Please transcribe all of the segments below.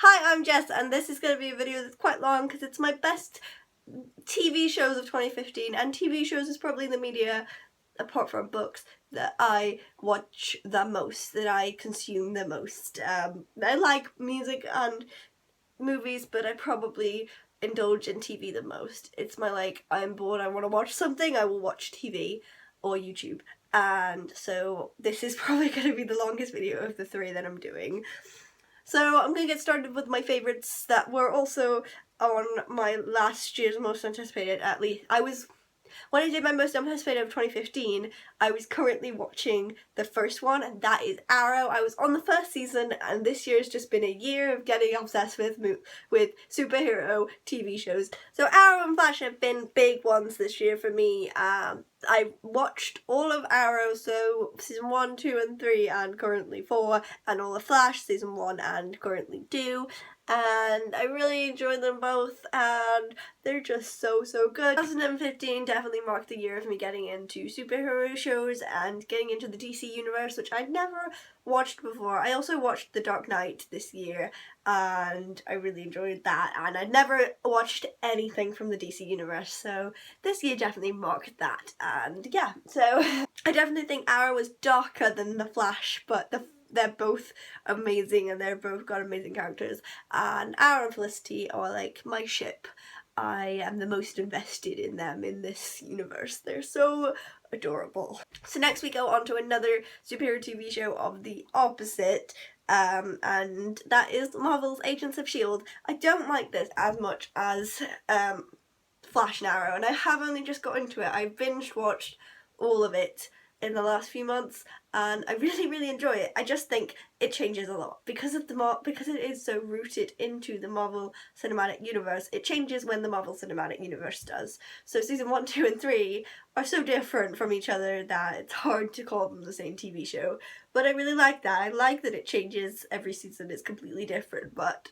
Hi, I'm Jess, and this is going to be a video that's quite long because it's my best TV shows of 2015, and TV shows is probably the media, apart from books, that I watch the most, that I consume the most. I like music and movies, but I probably indulge in TV the most. It's my I'm bored, I want to watch something, I will watch TV or YouTube. And so this is probably going to be the longest video of the three that I'm doing. So I'm going to get started with my favourites that were also on my last year's most anticipated, at least. When I did my most anticipated of 2015, I was currently watching the first one, and that is Arrow. I was on the first season, and this year's just been a year of getting obsessed with superhero TV shows. So Arrow and Flash have been big ones this year for me. I watched all of Arrow, so season 1, 2 and 3 and currently 4, and all of Flash, season 1 and currently 2, and I really enjoyed them both, and they're just so good. 2015 definitely marked the year of me getting into superhero shows and getting into the DC universe, which I'd never watched before. I also watched The Dark Knight this year, and I really enjoyed that, and I'd never watched anything from the DC universe, so this year definitely marked that. And yeah, so I definitely think Arrow was darker than The Flash, but they're both amazing, and they've both got amazing characters, and Arrow and Felicity are like my ship. I am the most invested in them in this universe. They're so adorable. So next we go on to another superhero TV show of the opposite, and that is Marvel's Agents of S.H.I.E.L.D. I don't like this as much as Flash and Arrow, and I have only just got into it. I binge watched all of it in the last few months, and I really enjoy it. I just think it changes a lot because it is so rooted into the Marvel Cinematic Universe. It changes when the Marvel Cinematic Universe does. So season 1, 2 and 3 are so different from each other that it's hard to call them the same TV show. But I really like that. I like that it changes every season. It's completely different, but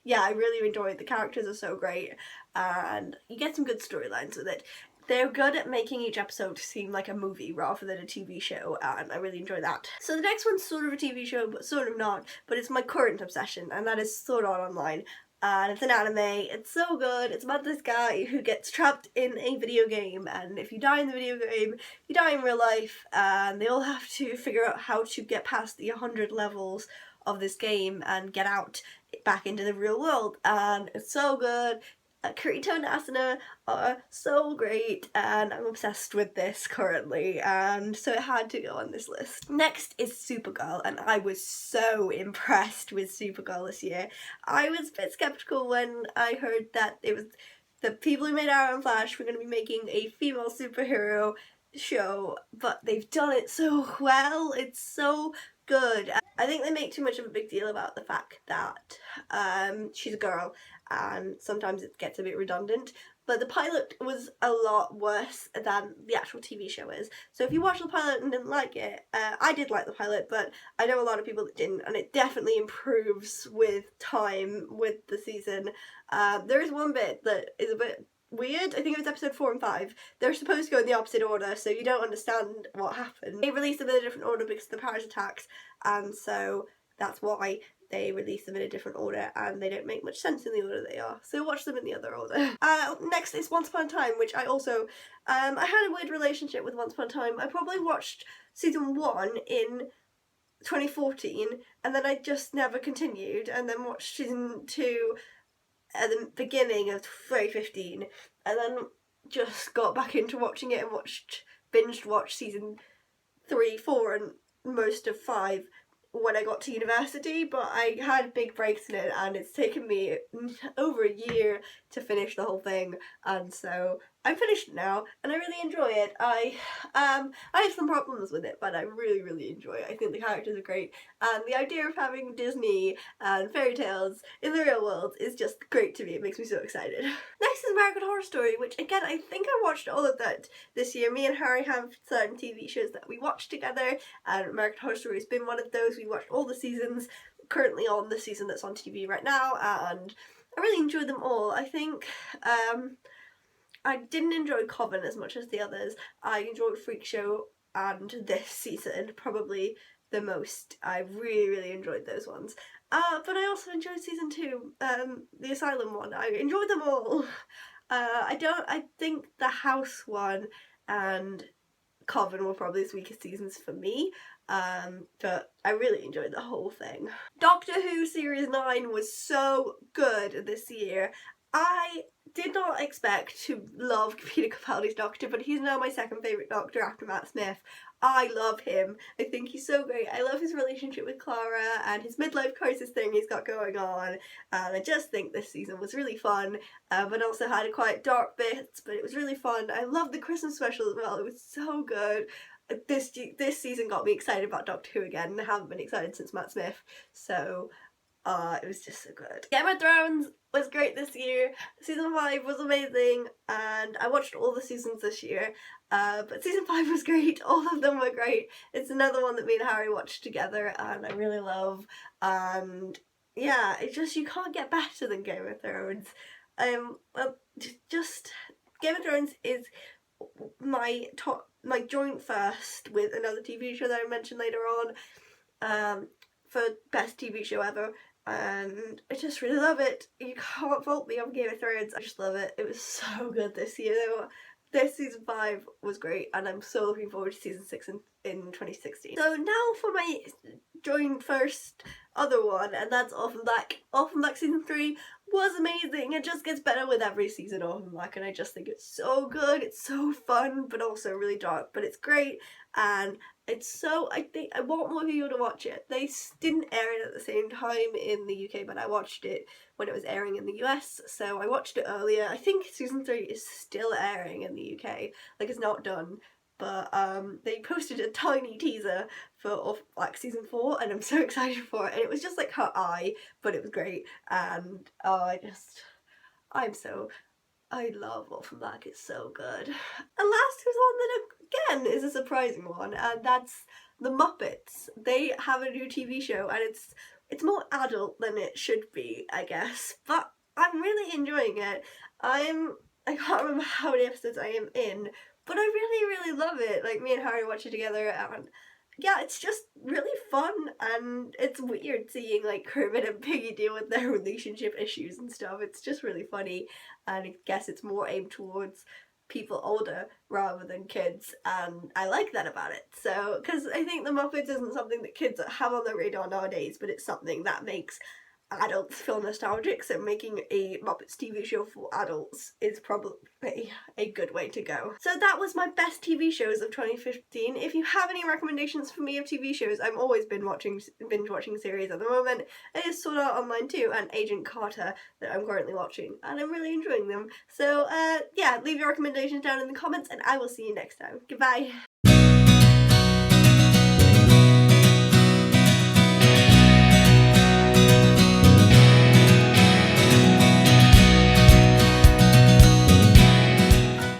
yeah, I really enjoy it. The characters are so great, and you get some good storylines with it. They're good at making each episode seem like a movie rather than a TV show, and I really enjoy that. So the next one's sort of a TV show, but sort of not, but it's my current obsession, and that is Sword Art Online. And it's an anime. It's so good. It's about this guy who gets trapped in a video game, and if you die in the video game, you die in real life, and they all have to figure out how to get past the 100 levels of this game and get out back into the real world, and it's so good. Kirito and Asuna are so great, and I'm obsessed with this currently, and so it had to go on this list. Next is Supergirl, and I was so impressed with Supergirl this year. I was a bit skeptical when I heard that it was the people who made Arrow and Flash were going to be making a female superhero show, but they've done it so well. It's so good. I think they make too much of a big deal about the fact that she's a girl, and sometimes it gets a bit redundant, but the pilot was a lot worse than the actual TV show is. So if you watched the pilot and didn't like it, I did like the pilot, but I know a lot of people that didn't, and it definitely improves with time with the season. There is one bit that is a bit weird. I think it was episode 4 and 5. They're supposed to go in the opposite order, so you don't understand what happened. They released them in a different order because of the Paris attacks, and so that's why they release them in a different order, and they don't make much sense in the order they are. So watch them in the other order. Next is Once Upon a Time, which I also, I had a weird relationship with Once Upon a Time. I probably watched season 1 in 2014, and then I just never continued, and then watched season 2 at the beginning of 2015, and then just got back into watching it and binged watched season 3, 4 and most of 5 when I got to university, but I had big breaks in it, and it's taken me over a year to finish the whole thing, and so I finished it now, and I really enjoy it. I have some problems with it, but I really enjoy it. I think the characters are great, and the idea of having Disney and fairy tales in the real world is just great to me. It makes me so excited. Next is American Horror Story, which again, I think I watched all of that this year. Me and Harry have certain TV shows that we watch together, and American Horror Story has been one of those. We watched all the seasons, currently on the season that's on TV right now, and I really enjoyed them all. I think I didn't enjoy Coven as much as the others. I enjoyed Freak Show and this season probably the most. I really enjoyed those ones. But I also enjoyed season 2, the Asylum one. I enjoyed them all. I think the House one and Coven were probably his weakest seasons for me, but I really enjoyed the whole thing. Doctor Who Series 9 was so good this year. I did not expect to love Peter Capaldi's Doctor, but he's now my second favourite Doctor after Matt Smith. I love him. I think he's so great. I love his relationship with Clara and his midlife crisis thing he's got going on. And I just think this season was really fun, but also had quite dark bits, but it was really fun. I loved the Christmas special as well. It was so good. This season got me excited about Doctor Who again, and I haven't been excited since Matt Smith, so it was just so good. Game of Thrones was great this year. Season 5 was amazing, and I watched all the seasons this year, but season 5 was great. All of them were great. It's another one that me and Harry watched together, and I really love, and yeah, it just, you can't get better than Game of Thrones. Well, just Game of Thrones is my joint first with another TV show that I mentioned later on, for best TV show ever, and I just really love it. You can't fault me on Game of Thrones. I just love it. It was so good this year. This season 5 was great, and I'm so looking forward to season 6 in 2016. So now for my joint first other one, and that's Orphan Black. Orphan Black season 3 was amazing. It just gets better with every season of Orphan Black, and I just think it's so good. It's so fun, but also really dark, but it's great, and it's so, I want more people to watch it. They didn't air it at the same time in the UK, but I watched it when it was airing in the US, so I watched it earlier. I think season 3 is still airing in the UK, like it's not done, but they posted a tiny teaser for like season 4, and I'm so excited for it. And it was just like her eye, but it was great, and I love Orphan Black. It's so good. And last is one that again is a surprising one, and that's The Muppets. They have a new TV show, and it's more adult than it should be, I guess, but I'm really enjoying it. I can't remember how many episodes I am in, but I really, really love it. Like, me and Harry watch it together, and yeah, it's just really fun, and it's weird seeing like Kermit and Piggy deal with their relationship issues and stuff. It's just really funny, and I guess it's more aimed towards people older rather than kids, and I like that about it. So, because I think The Muppets isn't something that kids have on their radar nowadays, but it's something that makes adults feel nostalgic, so making a Muppets TV show for adults is probably a good way to go. So that was my best TV shows of 2015. If you have any recommendations for me of TV shows, I'm always binge watching series at the moment. It is Sword Art Online 2 and Agent Carter that I'm currently watching, and I'm really enjoying them. So yeah, leave your recommendations down in the comments, and I will see you next time. Goodbye!